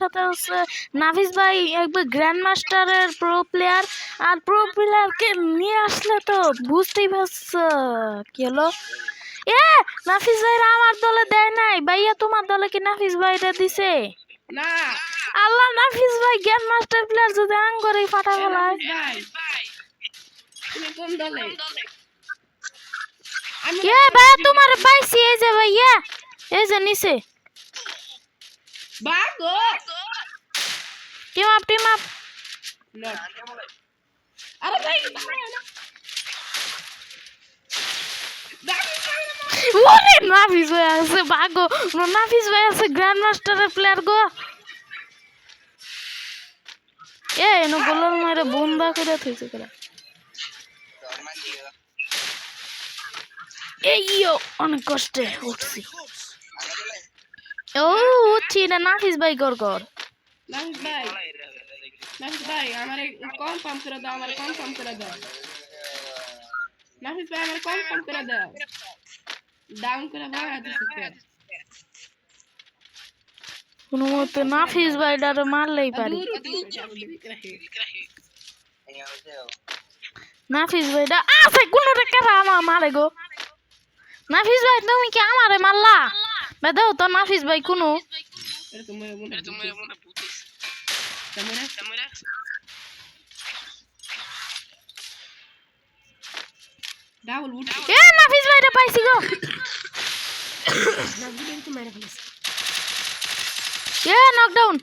সাথে হচ্ছে নাফিস ভাই একবার গ্র্যান্ড মাস্টারের প্রো প্লেয়ার, আর প্রো প্লেয়ারকে নিয়ে আসলে তো বুঝতেই পারছো কি হলো। এ নাফিস ভাইরা আমার দলে দেয় নাই, ভাইয়া তোমার দলে কি নাফিস ভাইরা দিছে? না আল্লাহ, নাফিস ভাই গ্র্যান্ড মাস্টার প্লেয়ার যদি আং করে ফাটা ফেলায়। তুমি কোন দলে? এ ভাইয়া তোমার পাইছি, এই যে ভাইয়া, এই যে নিচে বাগো টিম আপ টিম আপ। আরে ভাই ওরে নাফিস ভাই আছে ভাগো, নাফিস ভাই আছে গ্র্যান্ড মাস্টারের প্লেয়ার গো। এ এনো গোলার মারে বন্ধা করে থইছে করে। এইও অনেক কষ্টে উঠছি। ও উঠছি না, নাফিস ভাই গর গর। নাফিস ভাই আমারে কনফার্ম করে দাও, আমারে কনফার্ম করে দাও। নাফিস ভাই আমারে কনফার্ম করে দাও। ডাউন করে ভাগা দিছে। কোনো মতে নাফিস ভাইটারে মারলেই পারি। নাফিস ভাইটা আছে কোনো টাকা আমার মারে গো। নাফিস ভাই তুমি কি আমারে মারলা? বেদাও তো নাফিস ভাই কোনো এ নাফিস ভাইটা পাইছি গো। এ নকডাউন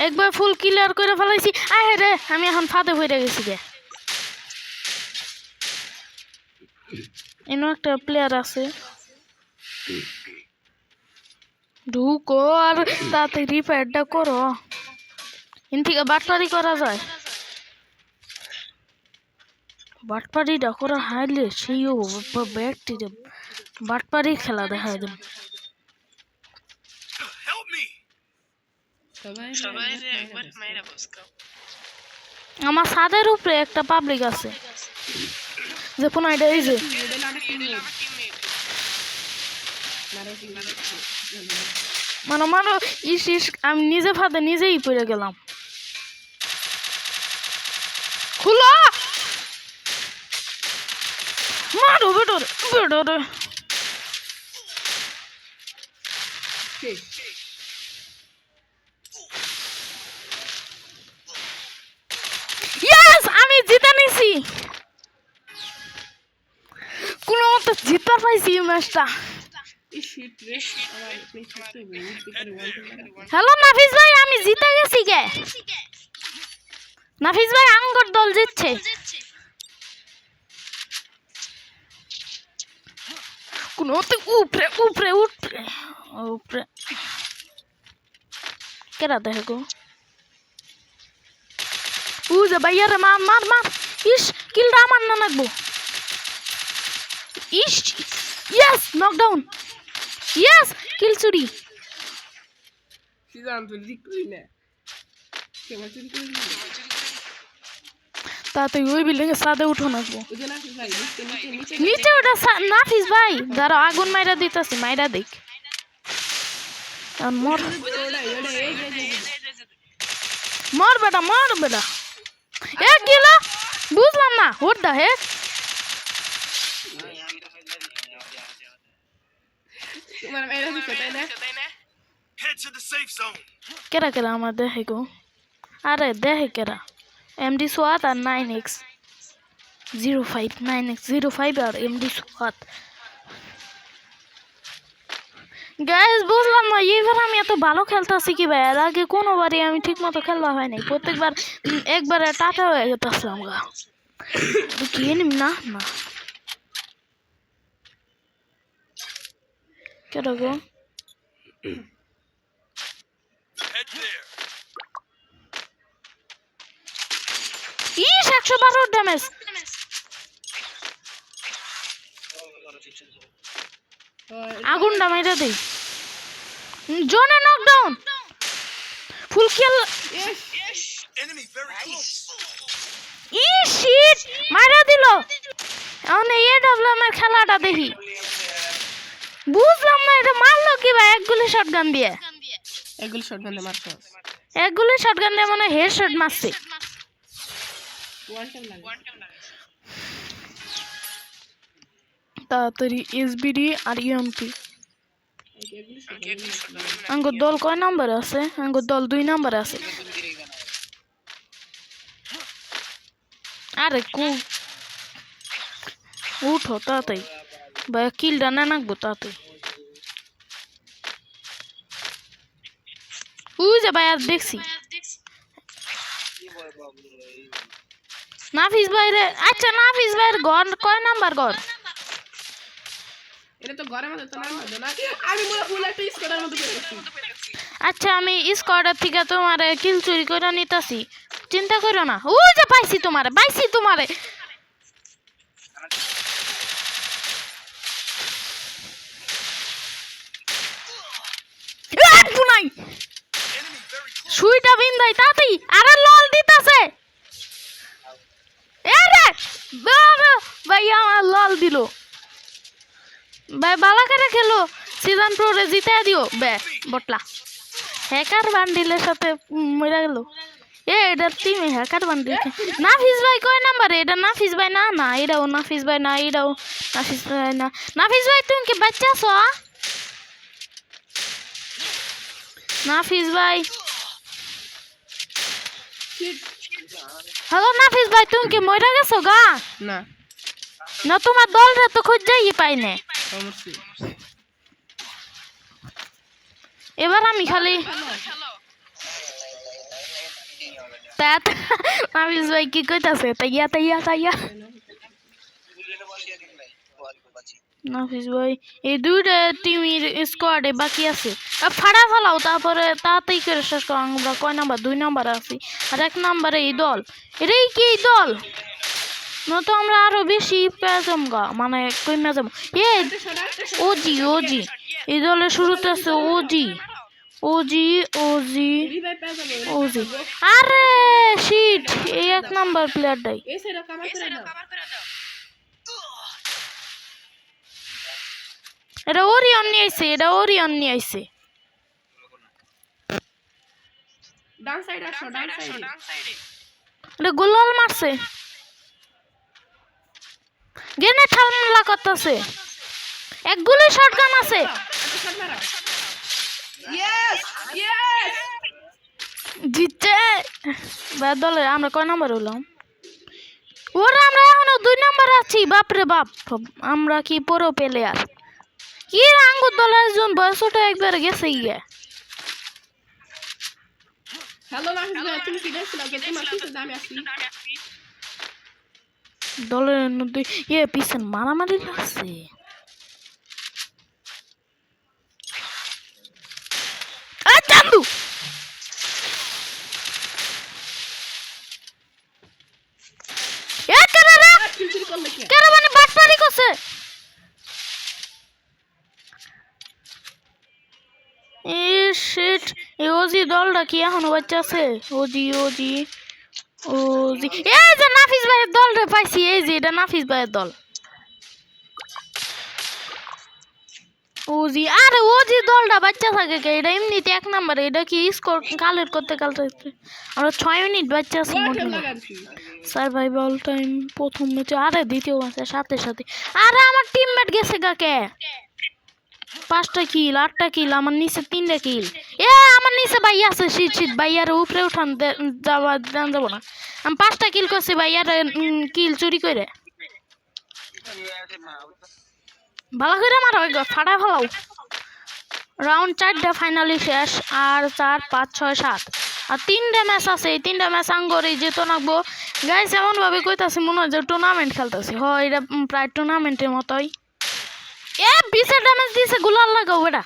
একবার ফুল ক্লিয়ার করে ফেলাইছি। আয় রে আমি এখন ফাঁদে হয়ে গেছি গে। এনো একটা প্লেয়ার আছে, ঢুকো আর তাতে রিপেয়ারটা করো। এন থেকে বাটপারি করা যায়, বাটপারিটা করা হাইলে সেইও ব্যাগটি বাটপারি খেলা দেখা দেব। আমার ছাদের উপরে একটা পাবলিক আছে যে কোনো এটা এই যে মানে মারো ইস ইস, আমি নিজে ফাঁদে নিজেই পড়ে গেলাম। খুলো মারো বেটোরে বেটোরে। ইয়েস আমি জিতে নিছি, কোনো মতে জিততে পাইছি ম্যাচটা। হ্যালো নাফিস ভাই, আমি জিতে গেছি গে। নাফিস ভাই আঙ্গর দল জিতছে। কোনো মতে উপরে উপরে উপরে উপরে কেরা দেখে গো। ও যে ভাইয়ারে মার মার মার। ইস কিলটা আমার না লাগবো। ইস ইয়েস নকডাউন, ইয়েস কিল চুরি। তাতে ওই বিল্ডিং এর সাথে উঠো নাকবো। নিচে ওটা নাফিস ভাই যারা আগুন মাইরা দিতেছি, মাইরা দেখ মর মর বেটা মর বেটা। এ কিলো বুঝলাম না, হোয়াট দা হেক। কেরা কেরা আমার দেখে গো। আরে দেখে কেরা এমডি সোয়াত আর 9x05 9x05 আর এমডি সোয়াত। গাইস বুঝলাম না এইবার আমি এত ভালো খেলতেছি কি ভাই, এর আগে কোনোবারই আমি ঠিক মতো খেলা হয়নি, প্রত্যেকবার একবারে টাটা হয়ে গেছিলাম গা। কি নিম না না কেডা গো। ইস 112 ড্যামেজ। আগুনটা মাইরা দেই। জোনে নকডাউন ফুল কিল। ইস শিট মাইরা দিল। এখন এই ডাবলামের খেলাটা দেখি। বুঝলাম না এটা মারলো কি ভাই এক গুলি শটগান দিয়ে এগুলো শটগান দিয়ে মারছো এক গুলি শটগান দিয়ে মানে হেডশট মারছে ওয়ান টাইম লাগে তাড়াতাড়ি এসবিডি আর ইএমপি এগুলো শটগান আঙ্গুর দল কয় নাম্বারে আছে আঙ্গুর দল 2 নাম্বারে আছে আরে উঠো তাড়াতাড়ি ভাই কিলটা না নাকবো তাড়াতাড়ি ওই যে ভাই আর দেখছি নাফিস ভাই রে আচ্ছা নাফিস ভাইয়ের ঘর কয় নাম্বার ঘর এটা তো ঘরের মধ্যে তো নাম হবে না আমি মনে ফুল একটা স্কোয়াডের মধ্যে করে গেছি আচ্ছা আমি স্কোয়াডের থেকে তোমার কিল চুরি করে নিতাছি চিন্তা করো না ওই যে পাইছি তোমারে বুনাই সুইটা বিন্দাই তাতেই আরে লল দিতাছে আরে বাবা ভাই আমার লল দিল ভাই বালা করে খেলো সিজন প্রো রে জিতে দিও বে বটলা হ্যাকার বান্ডিলের সাথে মরে গেল এটা টিমে হ্যাকার বান্ডিল নাফিস ভাই কয় নাম্বারে এটা নাফিস ভাই না না এটাও নাফিস ভাই না এটাও নাফিস ভাই না নাফিস ভাই তুমি কি বাচ্চা আছো নাফিস ভাই হ্যালো নাফিস ভাই তুমি কি মরে গেছো গা না না তোমার দলরে তো খুঁজ যাই পাই না অবশ্যই এবার আমি খালি নাফিস ভাই কি কইতাছে তাইয়া নাফিস ভাই এই দুইটা টিমের স্কোয়াডে বাকি আছে ফাড়া ফেলাও তারপরে তাড়াতাড়ি করে শেষ করো আমরা কয় নাম্বার 2 নাম্বারে আছি আর 1 নাম্বারে এই দল এটাই কি এই দল না তো আমরা আরো বেশি পেঁচাম গা মানে কইমা যাবো ওজি এই দলের শুরুতে আছে ওজি আরে শিট এই 1 নাম্বার প্লেয়ারটাই এই সাইডে কভার করে দাও এটা ওরিয়ন নিয়ে আইছে ডান সাইডে আসো ডান সাইডে এটা গোলাল মারছে গ্রেনেড হামলা করতেছে এক গুলি শটগান আছে ইয়েস জিতছে দলে আমরা কয় নাম্বার হলাম ওরা আমরা এখনো 2 নাম্বার আছি বাপরে বাপ আমরা কি পুরো প্লেয়ার কি আঙ্গুর দলের একজন বয়সটা একবার গেছে গিয়ে হ্যালো নাফিস তুমি কি দেখছিলা যে তোমার পিছনে আমি আসি দলের মধ্যে পিছন মারামারি লাগছে চান্দু মানে বাটপারি করছে ওজি দলটা কি এখনো বাচ্চা আছে ওজি এই যে নাফিস ভাইয়ের দল রে পাইছি এই যে এটা নাফিস ভাইয়ের দল ওজি আরে ওজি দলটা বাচ্চা থাকে কে এটা এমনিতে 1 নাম্বারে এটা কি স্কোর কালেক্ট করতে আমরা 6 মিনিট বাচ্চা আছে সার্ভাইভাল টাইম প্রথম ম্যাচে আরে দ্বিতীয় ম্যাচে সাথে আরে আমার টিমমেট গেছে কাকে 5টা কিল 8টা কিল আমার নিচে 3টা কিল আমার নিচে ভাই আছে শীত ভাইয়ার উপরে উঠান যাব না আমি 5টা কিল করছি ভাইয়ার কিল চুরি করে ভালো করে মারো ফাড়া ফেলাও রাউন্ড 4টা ফাইনালি শেষ আর 4 5 6 7 আর 3টা ম্যাচ আছে এই 3টা ম্যাচ আঙ্গরে যেত নাকবো গাইস এমন ভাবে কইতাছি মনে হয় যে টুর্নামেন্ট খেলতেছি হয় এটা প্রায় টুর্নামেন্টের মতোই 20 ড্যামেজ দিছে গুলাল লাগাও বেটা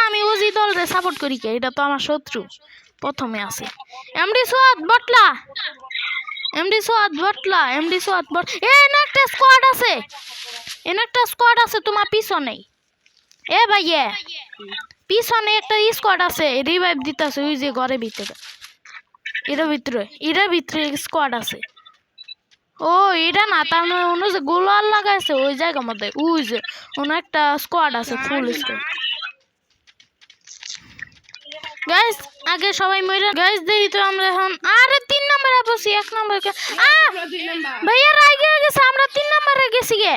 আমি ওজি দলরে সাপোর্ট করি কে এটা তো আমার শত্রু প্রথমে আছে এমডি সোয়াদ বটলা না একটা স্কোয়াড আছে তোমার পিছনে ভাইয়া পিছনে একটা স্কোয়াড আছে রিভাইভ দিতেছে ওই যে ঘরের ভিতরে এর ভিতরে স্কোয়াড আছে ও এটা না তার মানে অন্য যে গোলাল লাগাইছে ওই জায়গার মধ্যে ওই যে অন্য একটা স্কোয়াড আছে ফুল স্কোয়াড গাইস আগে সবাই মরে গাইস দেখি তো আমরা এখন আরে 3 নম্বরে বসি 1 নম্বরে আমরা 2 নাম্বার ভাইয়া আগে গেছে আমরা 3 নম্বরে গেছি গে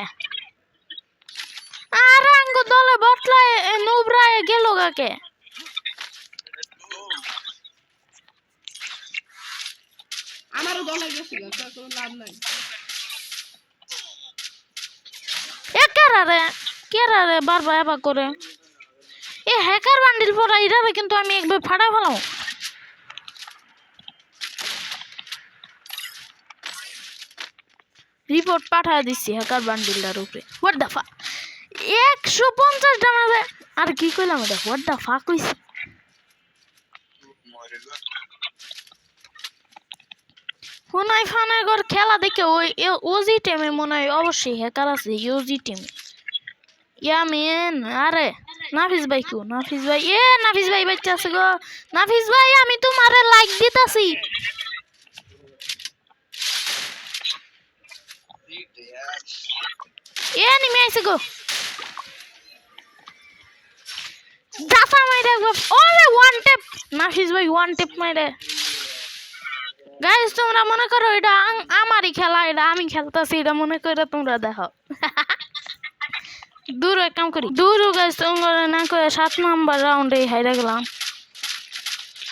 আর আঙ্গ দলে বটলায় নুবরায় গেল গাকে আমারও দলে গেছিল তো কোনো লাভ নাই কেরারে বারবার এবার করে এ হ্যাকার বান্ডিল পড়া এটারে কিন্তু আমি একবার ফাড়া ফেলাম রিপোর্ট পাঠা দিছি হ্যাকার বান্ডিলটার উপরে হোয়াট দা ফাক 150 টাকা আর কি কইলাম এটা হোয়াট দা ফাক কইছি কোনাই ফানের ঘর খেলা দেখে ওই ওজি টিমে মনে হয় অবশ্যই হ্যাকার আছে ওজি টিমে ইয়ামিন আরে নাফিস ভাই কো নাফিস ভাই নাফিস ভাই বাচ্চা আছে গো নাফিস ভাই আমি তোমারে লাইক দিতাছি নিমে আইছে গো দাফা মাইরা ওরে ওয়ান ট্যাপ নাফিস ভাই ওয়ান ট্যাপ মাইরা গাইস তোমরা মনে করো এটা আমারই খেলা এটা আমি খেলতাছি এটা মনে করে তোমরা দেখো দূর এক কাম করি দূর গাইস তোমরা না করে 7 নাম্বার রাউন্ডে হাইরা গেলাম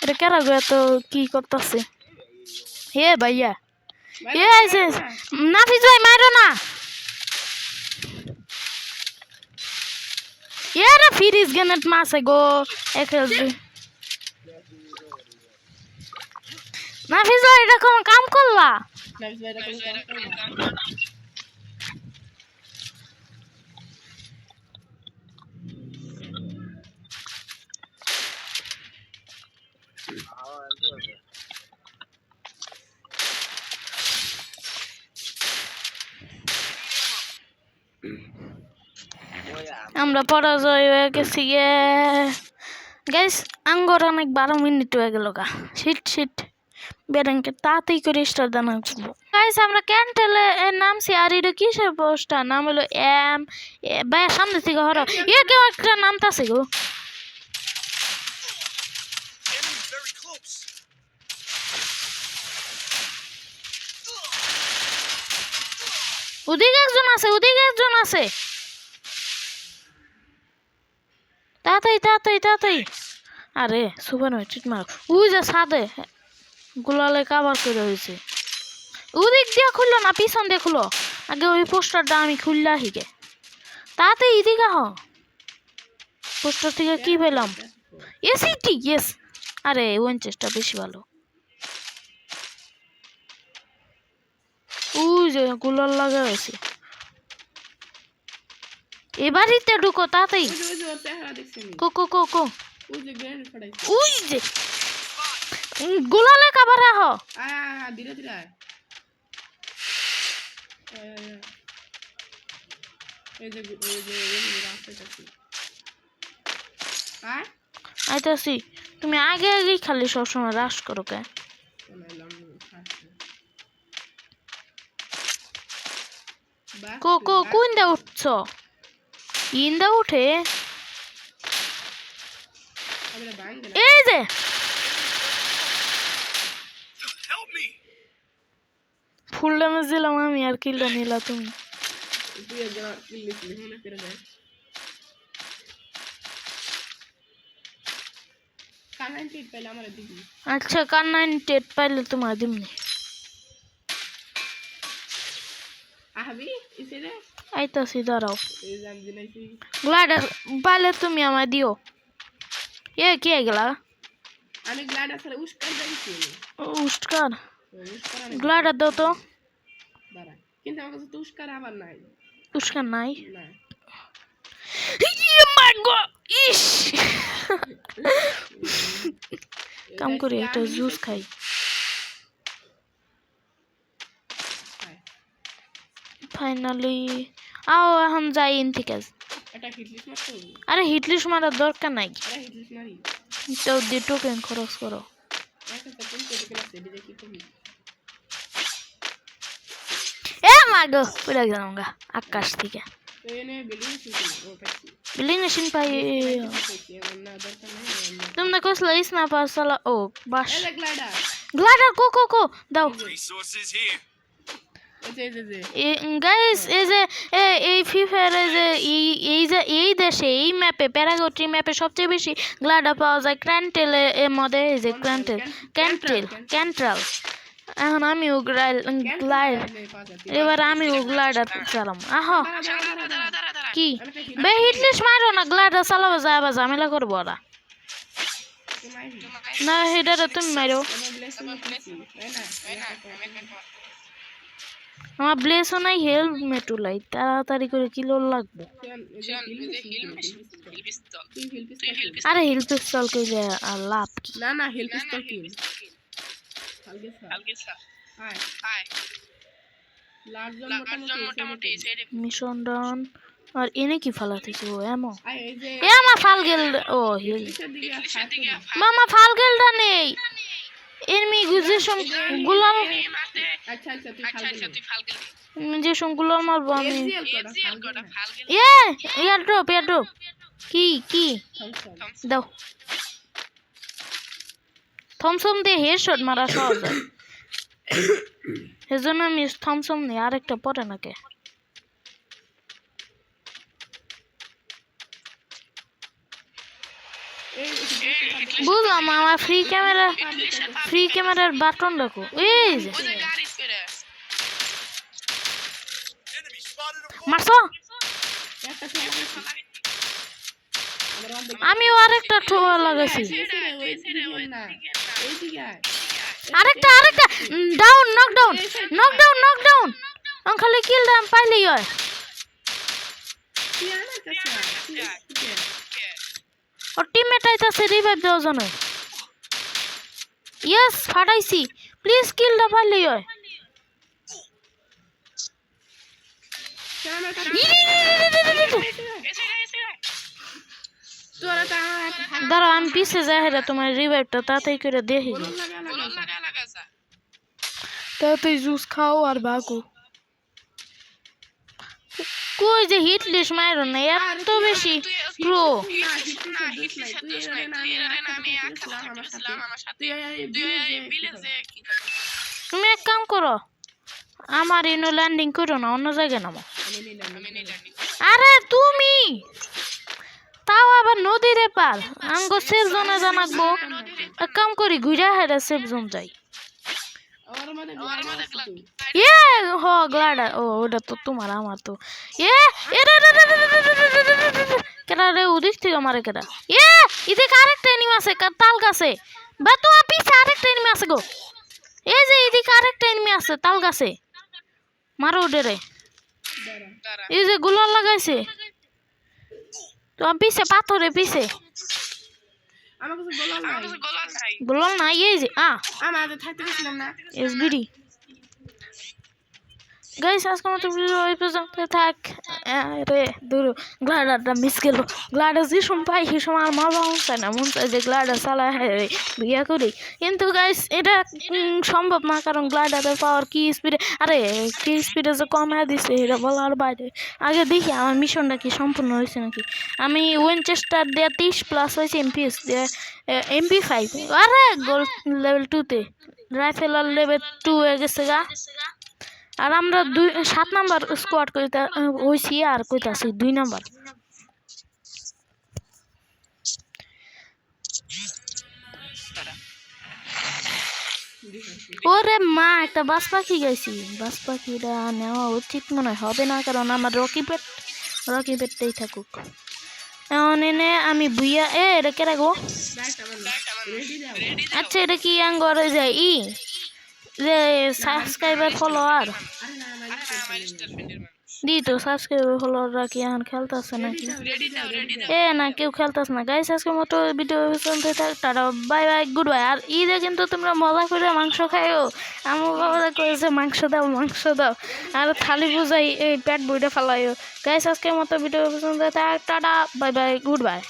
এটা কেরা গো তো কি করতেছে হে ভাইয়া আইছে নাফিস ভাই মারো না রে ফিরিস গেনেট মাসে গো একেলবি নাফিস ভাই এটা কোন কাম করলা নাফিস ভাই এটা কোনো কাম করে না আমরা পরাজয় হয়ে গেছি গাইস আঙ্গর অনেক 12 মিনিট হয়ে গেল গা শিট বেরেঙ্কে তাড়াতাড়ি করে স্টার দানা করবো গাইস আমরা ক্যান্টেলে নামছি আর এটা কিসের পোস্টার নাম হলো এম ভাই সামনে থেকে হরো কেউ একটা নামতাছে গো ওদিকে একজন আছে তাড়াতাড়ি আরে সুপার চিট মার ওই যে সাদে গুলালে কাভার করে হয়েছে ওদিক দিয়ে খুললো না পিছন দিয়ে খুলো আগে ওই পোস্টারটা আমি খুললা হিগে তাড়াতাড়ি এদিকে হ পোস্টার থেকে কি পেলাম এসিটি ইয়েস আরে ওয়েনচেস্টার বেশি ভালো ওই যে গুলাল লাগা হয়েছে এবারিতে ঢুকো তাড়াতাড়ি কো ওই যে গুলালে কাভারে হ ধীরে ধীরে আইতাছি তুমি আগে খালি সবসময় রাশ করো কে কোন দা উঠছ ইন্দা উঠে এই যে ফুল ড্যামেজ দিলাম আমি আর কিলটা নিলা তুমি আচ্ছা কার 98 পাইলে তোমার দিমনি আইতাছি দাঁড়াও গ্লাইডার পাইলে তুমি আমায় দিও কি গেলা আমি গ্লাইডার ছাড়া উস্কার যাইছি উস্কার গ্লাইডার দাও তো দাঁড়া কিন্তু আমার কাছে তো উস্কার আবার নাই উস্কার নাই না ইস কাম করি একটা জুস খাই ফাইনালি আও এখন যাই ইন থেকে এটা হিটলিস্ট মারতে হবে আরে হিটলিস্ট মারার দরকার নাই আরে হিটলিস্ট মারি তো দি টোকেন খরচ করো একটা কোন টোকেন আছে দেখি তুমি মাগো পুরা গেলাম গা আকাশ থেকে এনে বিল্ডিং শুনছি ও পাইছি বিল্ডিং মেশিন পাই এমন না দরকার নেই তোমরা কইছলা স্নাইপার চালা ও বাস এই দেখ গ্লাইডার গ্লাইডার কো দাও Resources here. গাইস এই যে এই ফ্রি ফায়ারে যে এই দেশে এই ম্যাপে প্যারাগোট্রি ম্যাপে সবচেয়ে বেশি গ্লাইডার পাওয়া যায় ক্যান্টেলে এর মধ্যে এই যে ক্যান্ট্রাল এখন আমিও গ্লাইড এবার আমিও গ্লাইডার চালাম আহো কি বে হিটলিস্ট মারো না গ্লাইডার চালাবো যায় আবার ঝামেলা করবো ওরা না হেডারে তুমি মারো আমার ব্লেসও নাই হেলমেটও লাই তাড়াতাড়ি করে কিলো লাগবে আরে হিল পিস্তল কইলে আর লাভ কি না না হিল পিস্তল কি মিশন ডাউন আর এনে কি ফালাতেছে ও এমো এ আমার ফাল গেল ও হিল মামা ফাল গেলটা নেই এনিমি গুজেশন গুলাল আচ্ছা তুই ফাল গেল যে গুলাল মারবো আমি এয়ার ড্রপ কি দাও থমসম দিয়ে হেডশট মারা সহজ এজন্য আমি থমসম নেই আরেকটা পরে নাকে বুঝলাম আমার ফ্রি ক্যামেরার বাটন রাখো এই যে Enemy spotted a মারছো আমিও আরেকটা ঠোয়া লাগাইছি আরেকটা ডাউন নকডাউন খালি কিল দাম পাইলেই হয় ওর টিমমেট আইতাছে রিভাইভ দেওয়ার জন্য ইয়েস ফাটাইছি প্লিজ কিলটা পাইলেই হয় দাঁড়াও আমি পিছে যাই হেরা তোমার রিভাইভটা তাড়াতাড়ি করে দেখি তাড়াতাড়ি জুস খাও আর বাগো কই যে হিট লিস্ট মারো না এত বেশি প্রো তুমি এক কাম করো আমার ইনো ল্যান্ডিং করো না অন্য জায়গায় নামো আরে তুমি তাও আবার নদীরে পার আঙ্গ সেফ জোনে জানাকবো এক কাম করি ঘুরে হেরে সেফ জোন যাই হ গ্লাডার ও ওটা তো তোমার আমার তো কেডা রে ওদিক থেকে মারে কেডা এদিকে আরেকটা এনিমি আছে তাল গাছে বা তোমার পিছে আরেকটা এনিমি আছে গো এই যে এদিকে আরেকটা এনিমি আছে তাল গাছে মারো ওডে রে এই যে গুলাল লাগাইছে তোমার পিছে পাথরে পিছে গুলাল নাই এই যে এসবিডি গাইস আজকে মতো ভিডিও এই পর্যন্ত থাক রে দূর গ্লাইডারটা মিস গেল গ্লাইডার যে সময় পাই সে সময় আর মারবা মন চায় যে গ্লাইডার চালায় বিয়া করি কিন্তু গাইস এটা সম্ভব না কারণ গ্লাইডারের পাওয়ার কি স্পিডে আরে কি স্পিডে যে কমায় দিছে এটা বলার বাইরে আগে দেখি আমার মিশনটা কি সম্পূর্ণ হয়েছে নাকি আমি উইনচেস্টার দিয়ে 30+ হয়েছে এমপিএস দিয়ে MP5 আরে গোল্ড লেভেল 2-তে রাইফেল লেভেল 2 হয়ে গেছে গা আর আমরা 7 নাম্বার স্কোয়াড কইতা হইছি আর কইতাছি 2 নাম্বার ওরে মা একটা বাস পাখি গাইছি বাস পাখিটা নেওয়া উচিত মনে হবে না কারণ আমার রকি পেটটাই থাকুক এখন এনে আমি বুইয়া এটা কে রাখবো আচ্ছা এটা কি আঙ্গর যায় যে সাবস্ক্রাইবার ফলোয়ার দি তো সাবস্ক্রাইবার ফলোয়াররা কি এখন খেলতেছে নাকি না কেউ খেলতেছে না গাইস আজকের মতো ভিডিও পর্যন্ত থাক টাটা বাই গুড বাই আর ঈদে কিন্তু তোমরা মজা করে মাংস খাইও আমার বাবা করেছে মাংস দাও আর থালি বুঝাই এই পেট বইটা ফেলাইও গাইস আজকের মতো ভিডিও পর্যন্ত থাক টাটা বাই গুড বাই